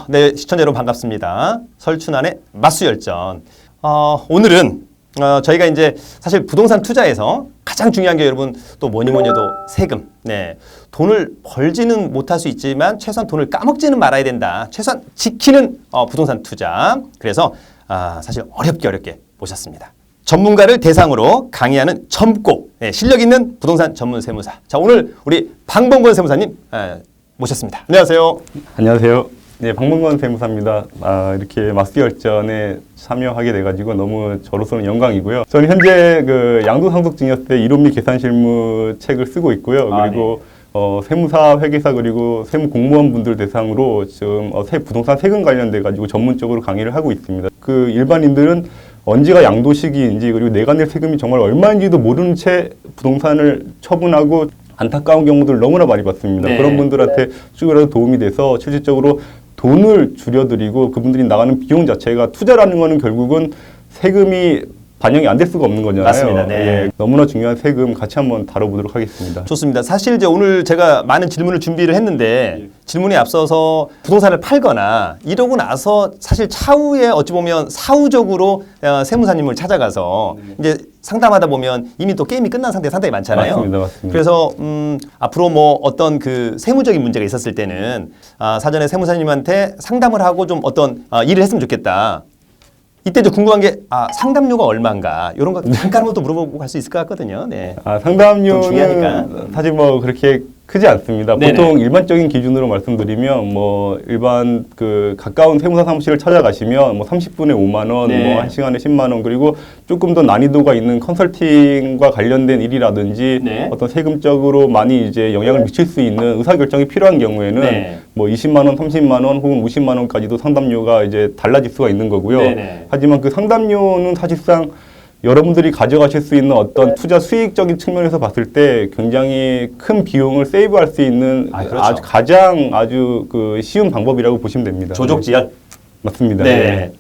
네, 시청자 여러분 반갑습니다. 설춘환의 맞수열전. 오늘은 저희가 이제 사실 부동산 투자에서 가장 중요한 게 여러분 또 뭐니 해도 세금. 네, 돈을 벌지는 못할 수 있지만 최소한 돈을 까먹지는 말아야 된다. 최소한 지키는 부동산 투자. 그래서 사실 어렵게 모셨습니다. 전문가를 대상으로 강의하는 젊고 실력 있는 부동산 전문 세무사. 자, 오늘 우리 방범권 세무사님 모셨습니다. 안녕하세요. 안녕하세요. 네, 방범권 세무사입니다. 이렇게 맞수열전에 참여하게 돼가지고 너무 저로서는 영광이고요. 저는 현재 그 양도상속증여세 이론 및 계산실무 책을 쓰고 있고요. 그리고 세무사, 회계사 그리고 세무공무원분들 대상으로 지금 부동산 세금 관련돼 가지고 전문적으로 강의를 하고 있습니다. 그 일반인들은 언제가 양도 시기인지 그리고 내가 낼 세금이 정말 얼마인지도 모르는 채 부동산을 처분하고 안타까운 경우들 너무나 많이 봤습니다. 네. 그런 분들한테 조금이라도 도움이 돼서 실질적으로 돈을 줄여드리고 그분들이 나가는 비용 자체가 투자라는 거는 결국은 세금이 반영이 안 될 수가 없는 거잖아요. 맞습니다. 네. 예, 너무나 중요한 세금 같이 한번 다뤄보도록 하겠습니다. 좋습니다. 사실 이제 오늘 제가 많은 질문을 준비를 했는데 질문에 앞서서 부동산을 팔거나 이러고 나서 사실 차후에 어찌 보면 사후적으로 세무사님을 찾아가서 이제 상담하다 보면 이미 또 게임이 끝난 상태 상당히 많잖아요. 맞습니다. 그래서 앞으로 뭐 어떤 그 세무적인 문제가 있었을 때는 사전에 세무사님한테 상담을 하고 좀 어떤 일을 했으면 좋겠다. 이때 이제 궁금한 게 상담료가 얼마인가 이런 거 잠깐 한번 또 물어보고 갈 수 있을 것 같거든요. 네. 상담료는 중요하니까. 사실 뭐 그렇게 크지 않습니다. 네네. 보통 일반적인 기준으로 말씀드리면 뭐 일반 그 가까운 세무사 사무실을 찾아가시면 뭐 30분에 5만 원, 네. 뭐 1시간에 10만 원 그리고 조금 더 난이도가 있는 컨설팅과 관련된 일이라든지 네. 어떤 세금적으로 많이 이제 영향을 미칠 수 있는 의사결정이 필요한 경우에는 네. 뭐 20만 원, 30만 원 혹은 50만 원까지도 상담료가 이제 달라질 수가 있는 거고요. 네네. 하지만 그 상담료는 사실상 여러분들이 가져가실 수 있는 어떤 투자 수익적인 측면에서 봤을 때 굉장히 큰 비용을 세이브할 수 있는 그렇죠. 가장 그 쉬운 방법이라고 보시면 됩니다. 조족지연. 맞습니다. 네.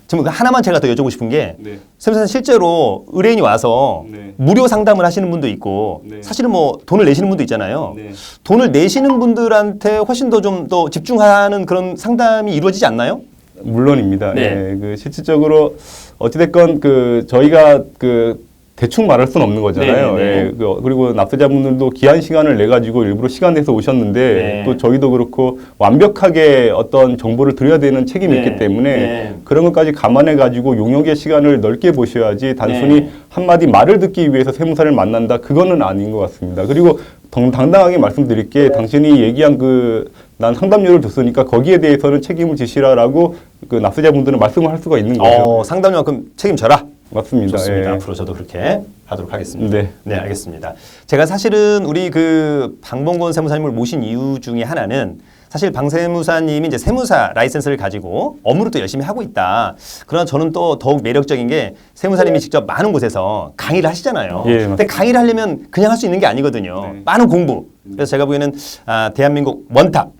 지금 하나만 제가 더 여쭤보고 싶은 게 네. 세무사님 실제로 의뢰인이 와서 네. 무료 상담을 하시는 분도 있고 네. 사실은 뭐 돈을 내시는 분도 있잖아요. 네. 돈을 내시는 분들한테 훨씬 더 좀 더 집중하는 그런 상담이 이루어지지 않나요? 물론입니다. 네. 예, 그 실질적으로 어찌됐건 그 저희가 그 대충 말할 수는 없는 거잖아요. 네, 네, 네. 예, 그리고 납세자분들도 귀한 시간을 내 가지고 일부러 시간 내서 오셨는데 네. 또 저희도 그렇고 완벽하게 어떤 정보를 드려야 되는 책임이 네. 있기 때문에 네. 그런 것까지 감안해 가지고 용역의 시간을 넓게 보셔야지 단순히 네. 한마디 말을 듣기 위해서 세무사를 만난다 그거는 아닌 것 같습니다. 그리고 당당하게 말씀드릴 게 당신이 얘기한 난 상담료를 줬으니까 거기에 대해서는 책임을 지시라라고 그 납세자분들은 말씀을 할 수가 있는 거죠. 상담료만큼 책임져라. 맞습니다. 좋습니다. 예. 앞으로 저도 그렇게 하도록 하겠습니다. 네. 네, 알겠습니다. 제가 사실은 우리 그 방범권 세무사님을 모신 이유 중에 하나는 사실 방 세무사님이 이제 세무사 라이센스를 가지고 업무를 또 열심히 하고 있다. 그러나 저는 또 더욱 매력적인 게 세무사님이 직접 많은 곳에서 강의를 하시잖아요. 예, 근데 강의를 하려면 그냥 할 수 있는 게 아니거든요. 네. 많은 공부. 그래서 제가 보기에는 대한민국 원탑.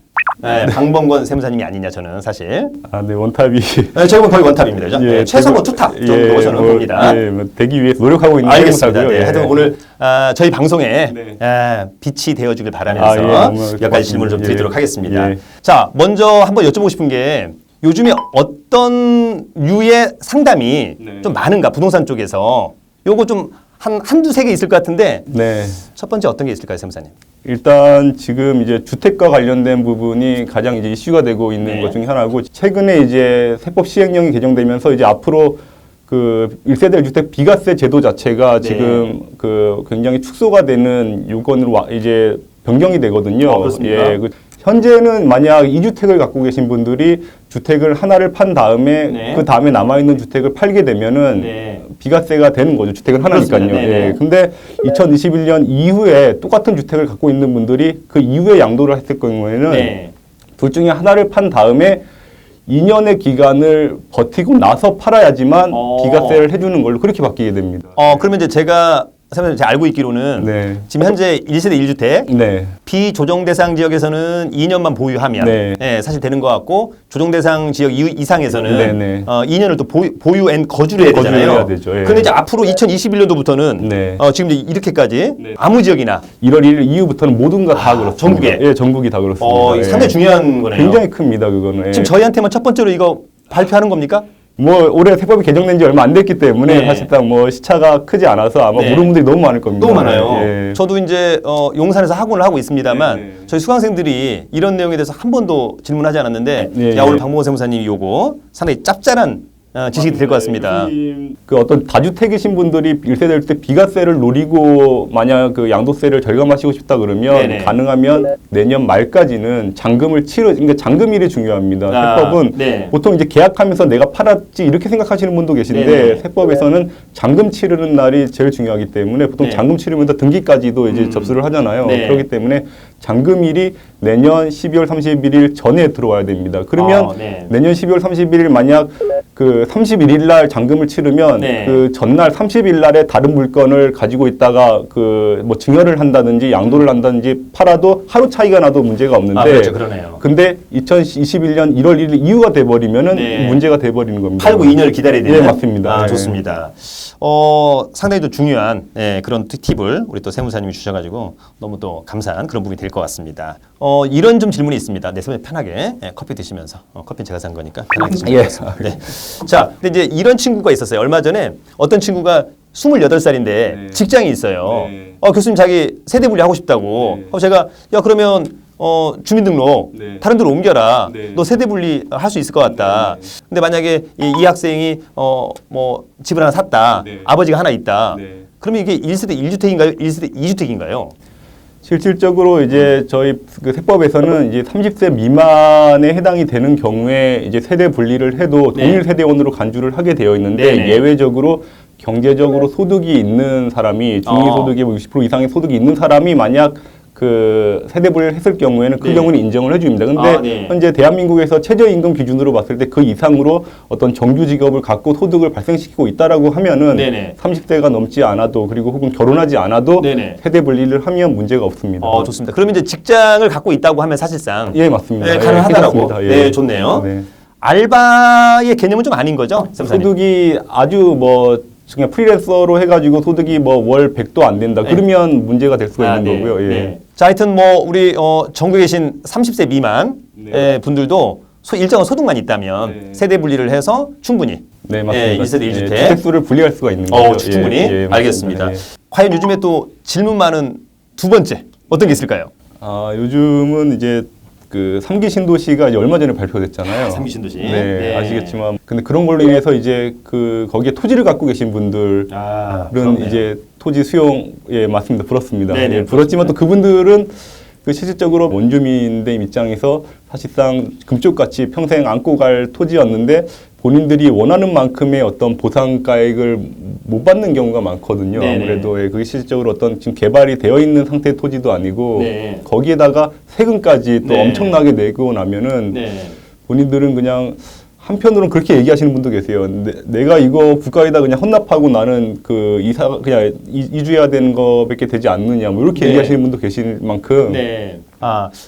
네, 방범권 세무사님이 아니냐 저는 사실. 네, 원탑이. 제가 보면 거의 원탑입니다. 그죠? 예, 최소 뭐 투탑 정도 저는 봅니다. 예, 되기 위해서 노력하고 있는 알겠습니다. 세무사고요. 네, 예. 하여튼 오늘 저희 방송에 네. 빛이 되어주길 바라면서 너무 몇 가지 질문을 좀 드리도록 예. 하겠습니다. 예. 자, 먼저 한번 여쭤보고 싶은 게 요즘에 어떤 유의 상담이 네. 좀 많은가 부동산 쪽에서 요거 좀 한두 세 개 있을 것 같은데 네. 첫 번째 어떤 게 있을까요, 세무사님? 일단 지금 이제 주택과 관련된 부분이 가장 이제 이슈가 되고 있는 네. 것 중에 하나고 최근에 이제 세법 시행령이 개정되면서 이제 앞으로 그 1세대 주택 비과세 제도 자체가 네. 지금 그 굉장히 축소가 되는 요건으로 이제 변경이 되거든요. 그렇습니까? 예. 현재는 만약 2주택을 갖고 계신 분들이 주택을 하나를 판 다음에 네. 그 다음에 남아있는 주택을 팔게 되면은 네. 비과세가 되는 거죠. 주택은 하나니까요. 그렇습니다. 네네. 예. 근데 2021년 이후에 똑같은 주택을 갖고 있는 분들이 그 이후에 양도를 했을 경우에는 네. 둘 중에 하나를 판 다음에 2년의 기간을 버티고 나서 팔아야지만 비과세를 해주는 걸로 그렇게 바뀌게 됩니다. 그러면 이제 제가 선생님 제가 알고 있기로는 네. 지금 현재 1세대 1주택 네. 비조정 대상 지역에서는 2년만 보유하면 네. 예, 사실 되는 것 같고 조정 대상 지역 이상에서는 네, 네. 2년을 또 보유 앤 거주를 해야 거주를 되잖아요. 해야 되죠. 예. 근데 이제 앞으로 2021년도부터는 네. 지금 이제 이렇게까지 네. 아무 지역이나 1월 1일 이후부터는 모든 거 다 그렇습니다. 전국에? 예, 전국이 다 그렇습니다. 예. 상당히 중요한 거네요. 굉장히 큽니다, 그거는. 예. 지금 저희한테만 첫 번째로 이거 발표하는 겁니까? 뭐 올해 세법이 개정된 지 얼마 안 됐기 때문에 네. 사실상 뭐 시차가 크지 않아서 아마 네. 모르는 분들이 너무 많을 겁니다. 너무 많아요. 예. 저도 이제 용산에서 학원을 하고 있습니다만 네, 네. 저희 수강생들이 이런 내용에 대해서 한 번도 질문하지 않았는데 네, 야 오늘 네. 박모건 세무사님이 요거 상당히 짭짤한 지식이 될 것 같습니다. 그 어떤 다주택이신 분들이 1세대일 때 비과세를 노리고 만약 그 양도세를 절감하시고 싶다 그러면 네네. 가능하면 내년 말까지는 그러니까 잔금일이 중요합니다. 세법은 네. 보통 이제 계약하면서 내가 팔았지 이렇게 생각하시는 분도 계신데 네네. 세법에서는 잔금 치르는 날이 제일 중요하기 때문에 보통 네. 잔금 치르면서 등기까지도 이제 접수를 하잖아요. 네. 그렇기 때문에 잔금일이 내년 12월 31일 전에 들어와야 됩니다. 그러면 네. 내년 12월 31일 만약 그 31일 날 잔금을 치르면 네. 그 전날 30일 날에 다른 물건을 가지고 있다가 그 뭐 증여를 한다든지 양도를 한다든지 팔아도 하루 차이가 나도 문제가 없는데 그렇죠. 그러네요. 근데 2021년 1월 1일 이후가 돼 버리면은 네. 문제가 돼 버리는 겁니다. 팔고 2년을 기다려야 되는. 예, 맞습니다. 예. 좋습니다. 상당히 또 중요한 그런 팁을 우리 또 세무사님이 주셔가지고 너무 또 감사한 그런 부분이 될 것 같습니다. 이런 좀 질문이 있습니다. 네, 선생님 편하게 커피 드시면서 커피는 제가 산 거니까 편하게 드시면 예. 되겠습니다. 네. 자, 근데 이제 이런 친구가 있었어요. 얼마 전에 어떤 친구가 28살인데 네. 직장이 있어요. 네. 교수님 자기 세대 분리 하고 싶다고. 네. 제가 야 그러면 주민등록 네. 다른 데로 옮겨라. 네. 너 세대 분리 할 수 있을 것 같다. 네. 근데 만약에 이 학생이 뭐 집을 하나 샀다. 네. 아버지가 하나 있다. 네. 그러면 이게 1세대 1주택인가요? 1세대 2주택인가요? 실질적으로 이제 저희 그 세법에서는 이제 30세 미만에 해당이 되는 경우에 이제 세대 분리를 해도 네. 동일 세대원으로 간주를 하게 되어 있는데 네네. 예외적으로 경제적으로 소득이 있는 사람이 중위소득의 60% 이상의 소득이 있는 사람이 만약 그 세대 분리를 했을 경우에는 그 네. 경우는 인정을 해줍니다. 근데 네. 현재 대한민국에서 최저임금 기준으로 봤을 때 그 이상으로 어떤 정규 직업을 갖고 소득을 발생시키고 있다라고 하면은 네네. 30세가 넘지 않아도 그리고 혹은 결혼하지 않아도 네네. 세대 분리를 하면 문제가 없습니다. 좋습니다. 그러면 이제 직장을 갖고 있다고 하면 사실상 예, 맞습니다. 네, 가능하다라고. 괜찮습니다. 예. 네, 좋네요. 네. 알바의 개념은 좀 아닌 거죠? 세무사님? 소득이 아주 뭐 그냥 프리랜서로 해가지고 소득이 뭐 월 100도 안 된다. 네. 그러면 문제가 될 수가 있는 네. 거고요. 예. 네. 자, 하여튼 뭐 우리 전국에 계신 30세 미만 네. 분들도 일정한 소득만 있다면 네. 세대 분리를 해서 충분히 네, 맞습니다. 1세대 1주택 주택수를 분리할 수가 있는 거죠. 충분히 예, 맞습니다. 알겠습니다. 예. 과연 요즘에 또 질문 많은 두 번째 어떤 게 있을까요? 요즘은 이제 그 3기 신도시가 이제 얼마 전에 발표됐잖아요. 3기 신도시. 네, 네. 아시겠지만 근데 그런 걸로 인해서 이제 그 거기에 토지를 갖고 계신 분들은 그렇네요. 이제 토지 수용 예 맞습니다 불었습니다. 네네, 예, 불었지만 또 그분들은 그 실질적으로 원주민들 입장에서 사실상 금쪽같이 평생 안고 갈 토지였는데 본인들이 원하는 만큼의 어떤 보상가액을 못 받는 경우가 많거든요. 네네. 아무래도 예, 그게 실질적으로 어떤 지금 개발이 되어 있는 상태의 토지도 아니고 네. 거기에다가 세금까지 또 네. 엄청나게 내고 나면은 네. 본인들은 그냥 한편으로는 그렇게 얘기하시는 분도 계세요. 내가 이거 국가에다 그냥 헌납하고 나는 그 그냥 이주해야 되는 거밖에 되지 않느냐 뭐 이렇게 네. 얘기하시는 분도 계실 만큼 네.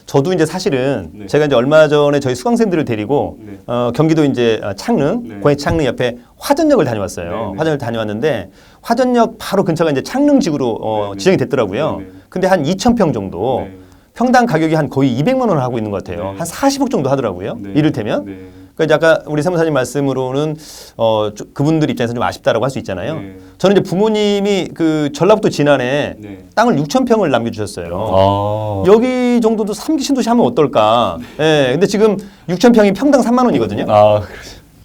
저도 이제 사실은 네. 제가 이제 얼마 전에 저희 수강생들을 데리고 네. 경기도 이제 창릉, 네. 고향 창릉 옆에 화전역을 다녀왔어요. 네, 네. 화전역을 다녀왔는데 화전역 바로 근처가 이제 창릉지구로 네, 네. 지정이 됐더라고요. 네, 네. 근데 한 2,000평 정도 네. 평당 가격이 한 거의 200만 원을 하고 있는 것 같아요. 네. 한 40억 정도 하더라고요. 네. 이를테면. 네. 그러니까 이제 아까 우리 세무사님 말씀으로는 그분들 입장에서 좀 아쉽다라고 할 수 있잖아요. 네. 저는 이제 부모님이 그 전라북도 진안에 네. 땅을 6,000평을 남겨주셨어요. 아. 여기 정도도 3기 신도시 하면 어떨까? 예. 근데 지금 6,000평이 평당 3만 원이거든요. 그렇죠.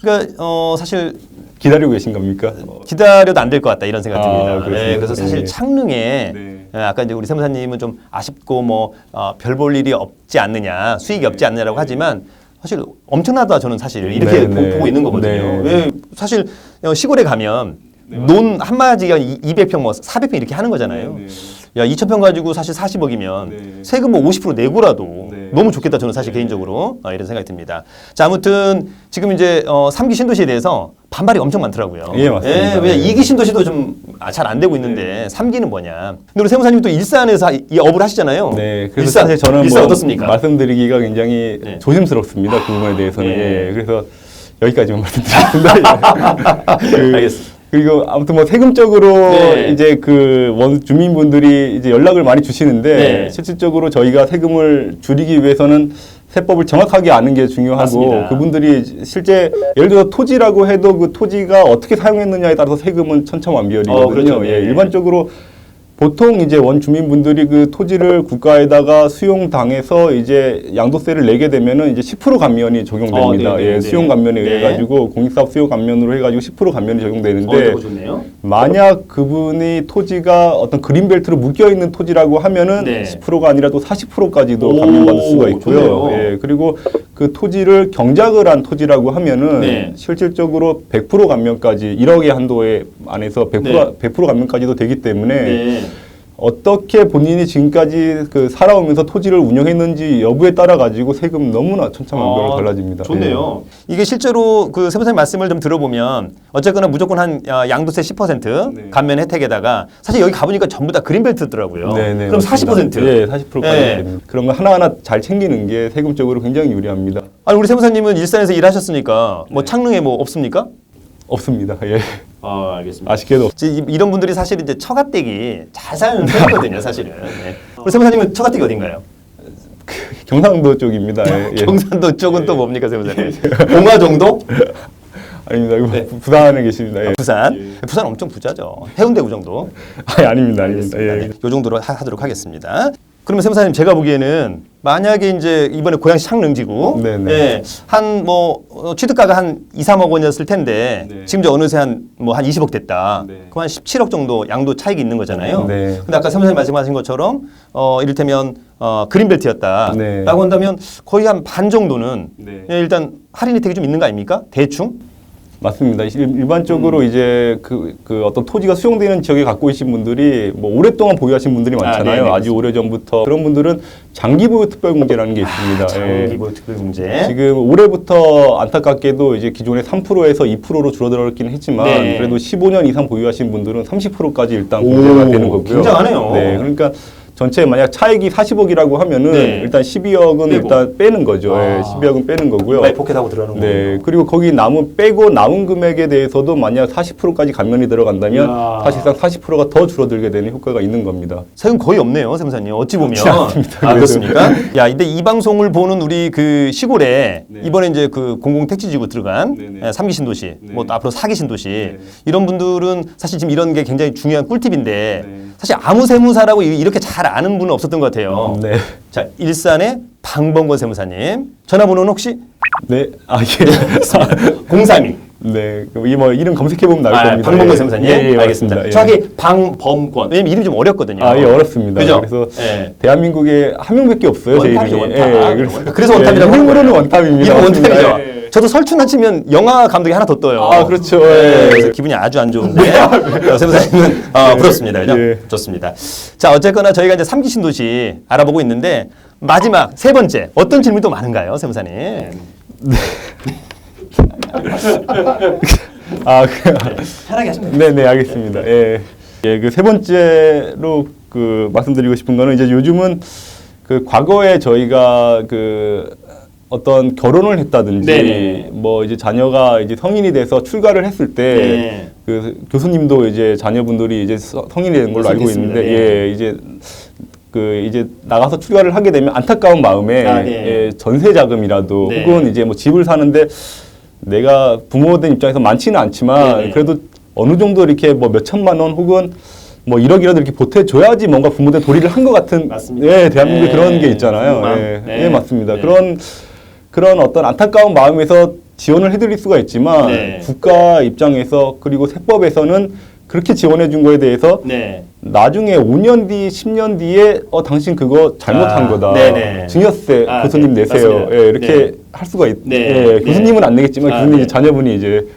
그러니까 사실 기다리고 계신 겁니까? 기다려도 안 될 것 같다 이런 생각 듭니다. 그렇습니다. 네, 그래서 사실 네. 창릉에 네. 아까 이제 우리 세무사님은 좀 아쉽고 뭐 별 볼 일이 없지 않느냐, 수익이 없지 않느냐라고 하지만 사실 엄청나다 저는 사실 이렇게 네, 네. 보고 있는 거거든요. 네. 왜 사실 시골에 가면 논 한 마지가 200평 뭐 400평 이렇게 하는 거잖아요. 네, 네. 야, 2,000평 가지고 사실 40억이면 네. 세금 뭐 50% 내고라도 네. 너무 좋겠다 저는 사실 네. 개인적으로 이런 생각이 듭니다. 자, 아무튼 지금 이제 3기 신도시에 대해서 반발이 엄청 많더라고요. 예, 맞습니다. 왜 네. 2기 신도시도 좀 잘 안 되고 있는데 3기는 뭐냐. 근데 우리 세무사님 또 일산에서 이 업을 하시잖아요. 네, 그래서 일산, 사실 저는 일산 뭐 어떻습니까? 말씀드리기가 굉장히 네. 조심스럽습니다. 그 부분에 대해서는. 네. 예, 그래서 여기까지만 말씀드리겠습니다. 알겠습니다. 그리고 아무튼 뭐 세금적으로 네. 이제 그 원 주민분들이 이제 연락을 많이 주시는데 네. 실질적으로 저희가 세금을 줄이기 위해서는 세법을 정확하게 아는 게 중요하고 맞습니다. 그분들이 실제 예를 들어 토지라고 해도 그 토지가 어떻게 사용했느냐에 따라서 세금은 천차만별이거든요. 그렇죠. 예, 네. 일반적으로 보통 이제 원 주민분들이 그 토지를 국가에다가 수용당해서 이제 양도세를 내게 되면은 이제 10% 감면이 적용됩니다. 네, 네, 예, 네. 수용 감면에 네. 의해 가지고 공익사업 수요 감면으로 해가지고 10% 감면이 적용되는데 좋네요. 만약 그분이 토지가 어떤 그린벨트로 묶여 있는 토지라고 하면은 네. 10%가 아니라 또 40%까지도 오, 감면받을 수가 있고요. 좋네요. 예, 그리고 그 토지를 경작을 한 토지라고 하면은 네. 실질적으로 100% 감면까지 1억의 한도에 안에서 100% 네. 100% 감면까지도 되기 때문에 네. 어떻게 본인이 지금까지 그 살아오면서 토지를 운영했는지 여부에 따라 가지고 세금 너무나 천차만별로 달라집니다. 좋네요. 이게 실제로 그 세무사님 말씀을 좀 들어보면 어쨌거나 무조건 한 양도세 10% 네. 감면 혜택에다가 사실 여기 가보니까 전부 다 그린벨트더라고요. 네, 네, 그럼 맞습니다. 40%? 예, 40%까지 네. 됩니다. 그런 거 하나하나 잘 챙기는 게 세금적으로 굉장히 유리합니다. 아니 우리 세무사님은 일산에서 일하셨으니까 뭐 네. 창릉에 뭐 없습니까? 없습니다. 예. 알겠습니다. 아쉽게도 이런 분들이 사실 이제 처가댁이 잘 사는 편이거든요, 사실은. 네. 우리 세무사님은 처가댁이 어딘가요? 경상도 쪽입니다. 예, 예. 경산도 쪽은 또 뭡니까, 세무사님? 봉화 정도? 아닙니다. 이거 네. 부산에 계십니다. 예. 부산? 부산 엄청 부자죠. 해운대구 정도. 아닙니다. 아닙니다. 예. 네, 요 정도로 하도록 하겠습니다. 그러면 세무사님 제가 보기에는 만약에 이제 이번에 고양시 창릉지구 네네. 예, 한뭐 취득가가 한 2, 3억 원이었을 텐데 네. 지금 이제 어느새 한 20억 됐다. 네. 그럼 한 17억 정도 양도 차익이 있는 거잖아요. 네. 근데 아까 세무사님 말씀하신 것처럼 이를테면 그린벨트였다라고 네. 한다면 거의 한 반 정도는 네. 예, 일단 할인 혜택이 좀 있는 거 아닙니까? 대충? 맞습니다. 일반적으로 이제 그 어떤 토지가 수용되는 지역에 갖고 계신 분들이 뭐 오랫동안 보유하신 분들이 많잖아요. 네네, 아주 오래 전부터 그런 분들은 장기 보유 특별공제라는 게 있습니다. 장기 보유 특별공제. 지금 올해부터 안타깝게도 이제 기존의 3%에서 2%로 줄어들었긴 했지만 네. 그래도 15년 이상 보유하신 분들은 30%까지 일단 공제가 되는 거고요. 굉장하네요. 네, 그러니까 전체 만약 차익이 40억이라고 하면은 네. 일단 12억은 빼고. 일단 빼는 거죠. 예, 12억은 빼는 거고요. 많이 포켓하고 들어가는 네, 거군요. 그리고 거기 빼고 남은 금액에 대해서도 만약 40%까지 감면이 들어간다면 이야. 사실상 40%가 더 줄어들게 되는 효과가 있는 겁니다. 세금 거의 없네요, 세무사님. 어찌 보면. 않습니다. 그렇습니까? 야, 근데 이 방송을 보는 우리 그 시골에 네. 이번에 이제 그 공공택지지구 들어간 네네. 3기 신도시, 네. 뭐 또 앞으로 4기 신도시 네. 이런 분들은 사실 지금 이런 게 굉장히 중요한 꿀팁인데 네. 사실 아무 세무사라고 이렇게 잘 아는 분은 없었던 것 같아요. 네. 자, 일산의 방범건 세무사님. 전화번호는 혹시 네. 아, 예. 032. 네. 뭐 이름 검색해 보면 나올 겁니다. 방범건 예. 세무사님. 예, 예, 알겠습니다. 맞습니다. 예. 정확히 방범건. 왜냐면 이름이 좀 어렵거든요. 아, 예, 어렵습니다. 그죠? 그래서 예. 대한민국에 한 명밖에 없어요, 제 원탑이죠, 이름이. 원탑. 예, 그래서 원탑이라고 하는 이름으로는 거예요. 원탑입니다. 이름 맞습니다. 원탑이죠. 예, 예. 저도 설춘 하치면 영화 감독이 하나 더 떠요. 아, 그렇죠. 네, 예. 그래서 기분이 아주 안 좋은데 세무사님은 부럽습니다. 그죠? 예. 좋습니다. 자, 어쨌거나 저희가 이제 3기 신도시 알아보고 있는데 마지막 세 번째 어떤 질문이 또 많은가요, 세무사님? 편하게 하시면 돼요. 네, 네, 알겠습니다. 예. 예, 그 세 번째로 그 말씀드리고 싶은 거는 이제 요즘은 그 과거에 저희가 그 어떤 결혼을 했다든지 네네. 뭐 이제 자녀가 이제 성인이 돼서 출가를 했을 때 네. 그 교수님도 이제 자녀분들이 이제 성인이 된 걸로 알고 됐습니다. 있는데 네. 예, 이제 나가서 출가를 하게 되면 안타까운 마음에 네. 예, 전세 자금이라도 네. 혹은 이제 뭐 집을 사는데 내가 부모된 입장에서 많지는 않지만 네네. 그래도 어느 정도 이렇게 뭐 몇 천만 원 혹은 뭐 1억이라도 이렇게 보태줘야지 뭔가 부모된 도리를 한 것 같은 맞습니다. 예, 대한민국에 네. 그런 게 있잖아요. 그런 마음. 예, 네. 예, 맞습니다. 네. 그런 어떤 안타까운 마음에서 지원을 해드릴 수가 있지만 네. 국가 입장에서 그리고 세법에서는 그렇게 지원해 준 거에 대해서 네. 나중에 5년 뒤, 10년 뒤에 당신 그거 잘못한 아, 거다. 네네. 증여세 아, 교수님 네, 내세요. 맞습니다. 예, 이렇게 네. 할 수가 네. 예, 교수님은 안 내겠지만 아, 교수님 네. 자녀분이 이제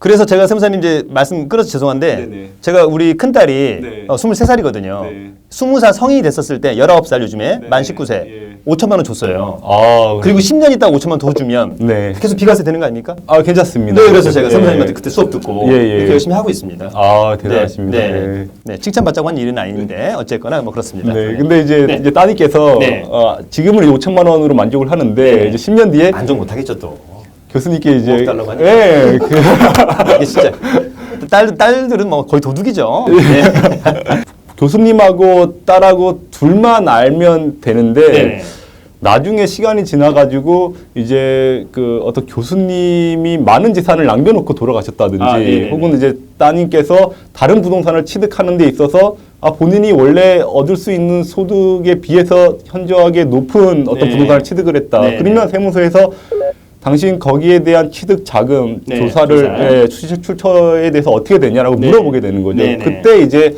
그래서 제가 세무사님 이제 말씀 끊어서 죄송한데 네네. 제가 우리 큰딸이 네. 23살이거든요. 네. 20살 성인이 됐었을 때 19살 요즘에 네. 만 19세 예. 5천만 원 줬어요. 아, 그리고 10년 있다가 5천만 원 더 주면 네. 계속 비과세 되는 거 아닙니까? 아, 괜찮습니다. 네, 그래서 제가 예. 세무사님한테 그때 수업 듣고 예, 예. 이렇게 열심히 하고 있습니다. 아, 대단하십니다. 네, 네. 네. 네, 칭찬받자고 한 일은 아닌데 어쨌거나 뭐 그렇습니다. 네, 근데 이제, 네. 이제 따님께서 네. 지금은 5천만 원으로 만족을 하는데 네. 이제 10년 뒤에 만족 못하겠죠 또. 교수님께 이제 5억 달러고 하니까. 예, 이게 진짜 딸들은 뭐 거의 도둑이죠. 네. 교수님하고 딸하고 둘만 알면 되는데 네. 나중에 시간이 지나가지고 이제 그 어떤 교수님이 많은 재산을 남겨놓고 돌아가셨다든지 아, 네네네. 혹은 이제 따님께서 다른 부동산을 취득하는 데 있어서 본인이 원래 얻을 수 있는 소득에 비해서 현저하게 높은 어떤 네. 부동산을 취득을 했다. 네. 그러면 세무서에서 당신 거기에 대한 취득 자금 네, 조사를 조사. 추적 출처에 대해서 어떻게 되냐라고 네. 물어보게 되는 거죠. 네, 네. 그때 이제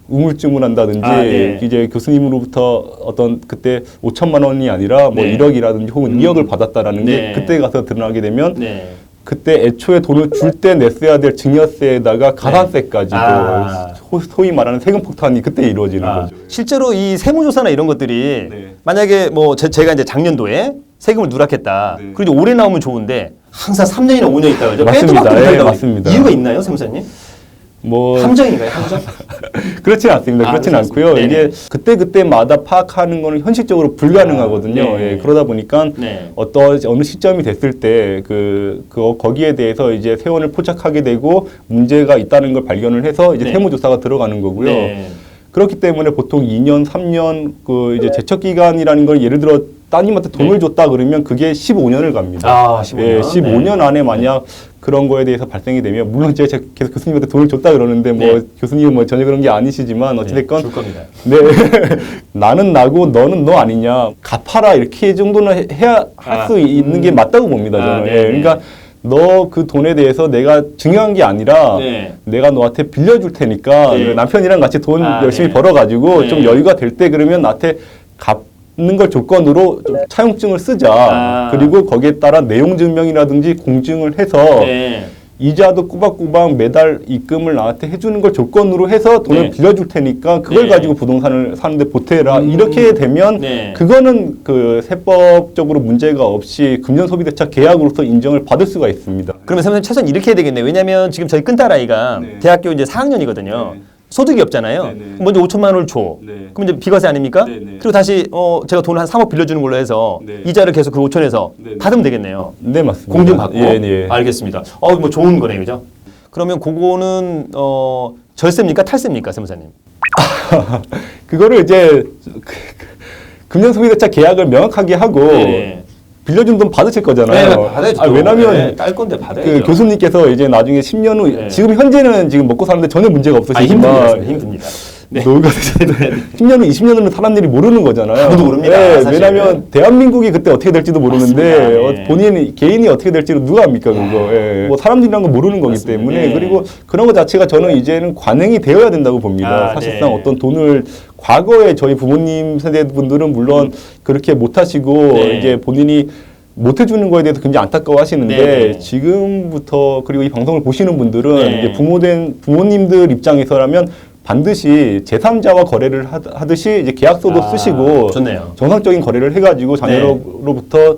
우물쭈물한다든지 네. 이제 교수님으로부터 어떤 그때 5천만 원이 아니라 뭐 네. 1억이라든지 혹은 2억을 받았다라는 네. 게 그때 가서 드러나게 되면 네. 그때 애초에 돈을 줄 때 냈어야 될 증여세에다가 가산세까지도 아. 소위 말하는 세금 폭탄이 그때 이루어지는 거죠. 실제로 이 세무조사나 이런 것들이 네. 만약에 뭐 제가 이제 작년도에 세금을 누락했다. 네. 그리고 올해 나오면 좋은데 항상 3년이나 5년 있다 그러죠. 맞습니다. 빼도 박도 예, 못한다고. 맞습니다. 이유가 있나요, 세무사님? 뭐 함정인가요, 함정? 그렇진 않습니다. 아, 그렇진 그렇지 않고요. 않습니다. 이게 그때그때마다 파악하는 거는 현실적으로 불가능하거든요. 아, 네. 예, 그러다 보니까 네. 어느 시점이 됐을 때 거기에 대해서 이제 세원을 포착하게 되고 문제가 있다는 걸 발견을 해서 이제 네. 세무조사가 들어가는 거고요. 네. 그렇기 때문에 보통 2년, 3년 이제 제척 기간이라는 걸 예를 들어 따님한테 돈을 네. 줬다 그러면 그게 15년을 갑니다. 아, 15년. 예, 15년 안에 만약 그런 거에 대해서 발생이 되면 물론 제가 계속 교수님한테 돈을 줬다 그러는데 뭐 네. 교수님은 뭐 전혀 그런 게 아니시지만 어찌됐건 줄 겁니다. 네 나는 나고 너는 너 아니냐 갚아라 이렇게 정도는 해야 할 수 있는 게 맞다고 봅니다 저는. 네, 예, 네. 그러니까 너 그 돈에 대해서 내가 중요한 게 아니라 네. 내가 너한테 빌려줄 테니까 네. 남편이랑 같이 돈 열심히 네. 벌어가지고 네. 좀 여유가 될 때 그러면 나한테 갚는 걸 조건으로 좀 차용증을 쓰자. 아. 그리고 거기에 따라 내용 증명이라든지 공증을 해서 네. 이자도 꼬박꼬박 매달 입금을 나한테 해주는 걸 조건으로 해서 돈을 네. 빌려줄 테니까 그걸 네. 가지고 부동산을 사는데 보태라. 이렇게 되면 네. 그거는 그 세법적으로 문제가 없이 금전소비대차 계약으로서 인정을 받을 수가 있습니다. 그러면 선생님 최소한 이렇게 해야 되겠네요. 왜냐하면 지금 저희 큰딸아이가 네. 대학교 이제 4학년이거든요. 네. 소득이 없잖아요. 네, 네. 먼저 5천만 원을 줘. 네. 그럼 이제 비과세 아닙니까? 네, 네. 그리고 다시 제가 돈을 한 3억 빌려주는 걸로 해서 네. 이자를 계속 그 5천에서 네, 네. 받으면 되겠네요. 네, 맞습니다. 공증받고. 예, 예. 알겠습니다. 뭐 좋은 거네요, 그죠? 그러면 그거는 절세입니까, 탈세입니까, 세무사님? 그거를 이제 금전소비대차 계약을 명확하게 하고 네. 빌려준 돈 받으실 거잖아요. 네, 받아야죠. 왜냐면 네, 딸 건데 받아야죠. 그 교수님께서 이제 나중에 10년 후 네. 지금 현재는 지금 먹고 사는데 전혀 문제가 없으시지만 힘듭니다. 네. 노후가 되셔도 10년 후, 20년 후는 사람들이 모르는 거잖아요. 아무도 모릅니다, 네, 사실. 왜냐하면 대한민국이 그때 어떻게 될지도 모르는데 맞습니다. 네. 개인이 어떻게 될지를 누가 압니까 그거. 예. 뭐 사람들이란 건 모르는 거기 맞습니다. 때문에 네. 그리고 그런 것 자체가 저는 이제는 관행이 되어야 된다고 봅니다. 사실상 네. 어떤 돈을 과거에 저희 부모님 세대 분들은 물론 그렇게 못 하시고 네. 이제 본인이 못 해주는 거에 대해서 굉장히 안타까워 하시는데 네. 지금부터 그리고 이 방송을 보시는 분들은 네. 이제 부모님들 입장에서라면 반드시 제3자와 거래를 하듯이 이제 계약서도 쓰시고 좋네요. 정상적인 거래를 해가지고 자녀로부터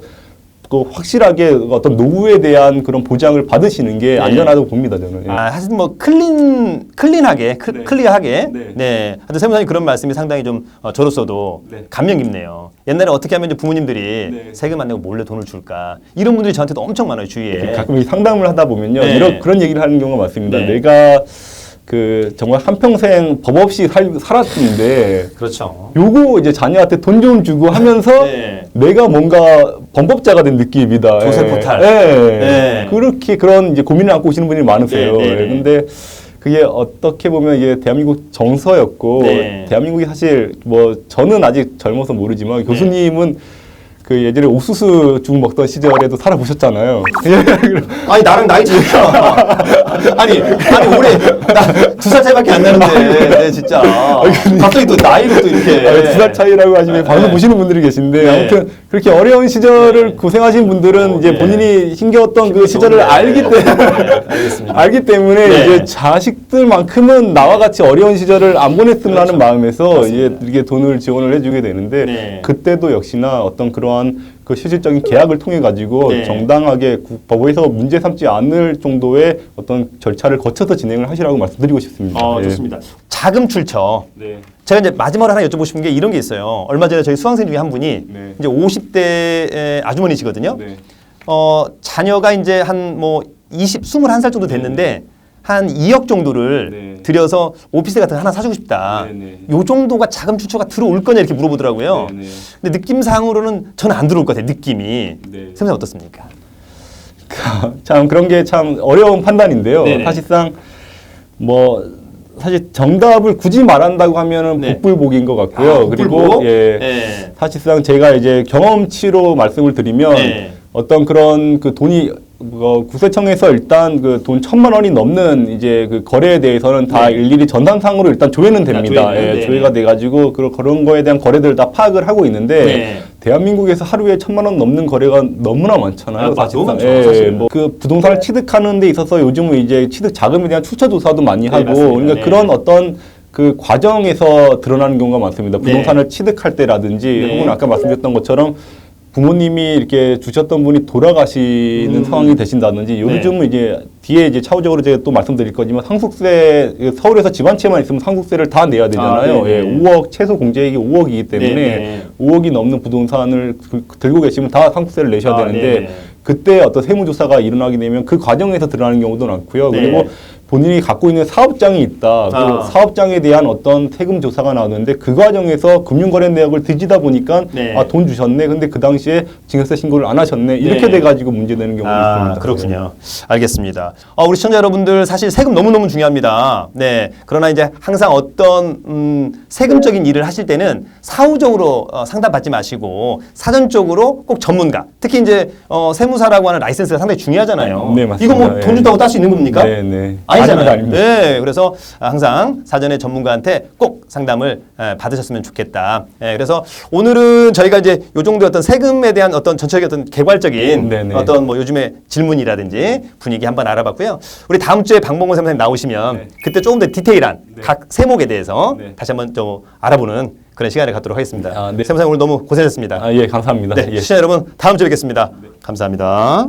그 확실하게 어떤 노후에 대한 그런 보장을 받으시는 게 네. 안전하다고 봅니다 저는. 예. 하여튼 뭐 클린하게, 네. 클리어하게. 네. 네. 하여튼 세무사님 그런 말씀이 상당히 좀 저로서도 네. 감명 깊네요. 옛날에 어떻게 하면 이제 부모님들이 네. 세금 안 내고 몰래 돈을 줄까 이런 분들이 저한테도 엄청 많아요 주위에. 가끔 이 상담을 하다 보면요 네. 그런 얘기를 하는 경우가 많습니다. 네. 내가 정말 한평생 법 없이 살았는데 그렇죠. 요거 이제 자녀한테 돈 좀 주고 하면서 네. 내가 뭔가 범법자가 된 느낌이다. 조세포탈. 예. 네. 그렇게 그런 이제 고민을 안고 오시는 분이 많으세요. 네, 네, 네. 근데 그게 어떻게 보면 이게 대한민국 정서였고 네. 대한민국이 사실 뭐 저는 아직 젊어서 모르지만 교수님은 그 예전에 옥수수 죽 먹던 시절에도 살아보셨잖아요. 아니 나랑 나이 차이가 아니 올해 나 2살 차이밖에 안 나는데 네, 진짜 갑자기 또 나이로 또 이렇게 2살 차이라고 하시면 방송 보시는 분들이 계신데 네. 아무튼 그렇게 어려운 시절을 고생하신 분들은 이제 본인이 힘겨웠던 그 시절을 알기 때문에 네. 이제 자식들만큼은 나와 같이 어려운 시절을 안 보냈으면 하는 마음에서 이게 돈을 지원을 해주게 되는데 네. 그때도 역시나 어떤 그러한 그 실질적인 계약을 통해 가지고 네. 정당하게 법에서 문제 삼지 않을 정도의 어떤 절차를 거쳐서 진행을 하시라고 말씀드리고 싶습니다. 예. 좋습니다. 자금 출처. 네. 제가 이제 마지막으로 하나 여쭤보고 싶은 게 이런 게 있어요. 얼마 전에 저희 수강생 중에 한 분이 네. 이제 50대 아주머니시거든요. 네. 자녀가 이제 한 뭐 21살 정도 됐는데 한 2억 정도를 네. 들여서 오피스 같은 거 하나 사주고 싶다. 네, 네. 요 정도가 자금 출처가 들어올 거냐 이렇게 물어보더라고요. 네, 네. 근데 느낌상으로는 저는 안 들어올 것 같아요. 느낌이. 네. 선생님 어떻습니까? 참 그런 게 참 어려운 판단인데요. 네네. 사실상 뭐 사실 정답을 굳이 말한다고 하면은 네. 복불복인 것 같고요. 그리고 복불복? 예, 네. 사실상 제가 이제 경험치로 말씀을 드리면 네. 어떤 그런 그 돈이 국세청에서 일단 그 돈 1,000만 원이 넘는 이제 그 거래에 대해서는 다 네. 일일이 전산상으로 일단 조회는 됩니다. 조회는, 네. 조회가 돼가지고 그런 거에 대한 거래들을 다 파악을 하고 있는데 네. 대한민국에서 하루에 1,000만 원 넘는 거래가 너무나 많잖아요. 맞아, 너무 많죠, 예, 사실은. 뭐 그 부동산을 취득하는 데 있어서 요즘은 이제 취득 자금에 대한 출처 조사도 많이 네, 하고 맞습니다. 그러니까 네. 그런 어떤 그 과정에서 드러나는 경우가 많습니다. 부동산을 취득할 때라든지 네. 혹은 아까 말씀드렸던 것처럼 부모님이 이렇게 주셨던 분이 돌아가시는 상황이 되신다든지 요즘은 이제 뒤에 이제 차후적으로 제가 또 말씀드릴 거지만 상속세 서울에서 집안채만 있으면 상속세를 다 내야 되잖아요. 네네. 예, 5억 최소 공제액이 5억이기 때문에 네네. 5억이 넘는 부동산을 들고 계시면 다 상속세를 내셔야 되는데 네네. 그때 어떤 세무조사가 일어나게 되면 그 과정에서 드러나는 경우도 많고요. 네. 그리고 본인이 갖고 있는 사업장이 있다. 그리고 사업장에 대한 어떤 세금 조사가 나오는데 그 과정에서 금융거래 내역을 뒤지다 보니까 네. 돈 주셨네. 근데 그 당시에 증여세 신고를 안 하셨네. 이렇게 네. 돼가지고 문제되는 경우가 있습니다. 그렇군요. 알겠습니다. 우리 시청자 여러분들 사실 세금 너무너무 중요합니다. 네. 그러나 이제 항상 어떤 세금적인 일을 하실 때는 사후적으로 상담받지 마시고 사전적으로 꼭 전문가, 특히 이제 세무사라고 하는 라이센스가 상당히 중요하잖아요. 네, 맞습니다. 이거 뭐 돈 예. 준다고 딸 수 있는 겁니까? 네, 네. 아니잖아요. 아닙니다. 네, 그래서 항상 사전에 전문가한테 꼭 상담을 받으셨으면 좋겠다. 그래서 오늘은 저희가 이제 요 정도 어떤 세금에 대한 어떤 전체적인 어떤 개괄적인 네네. 어떤 뭐 요즘에 질문이라든지 분위기 한번 알아봤고요. 우리 다음 주에 박봉근 세무사님 나오시면 네. 그때 조금 더 디테일한 각 세목에 대해서 네. 다시 한번 좀 알아보는 그런 시간을 갖도록 하겠습니다. 네. 세무사님 오늘 너무 고생하셨습니다. 예, 감사합니다. 네, 예. 시청자 여러분 다음 주에 뵙겠습니다. 감사합니다.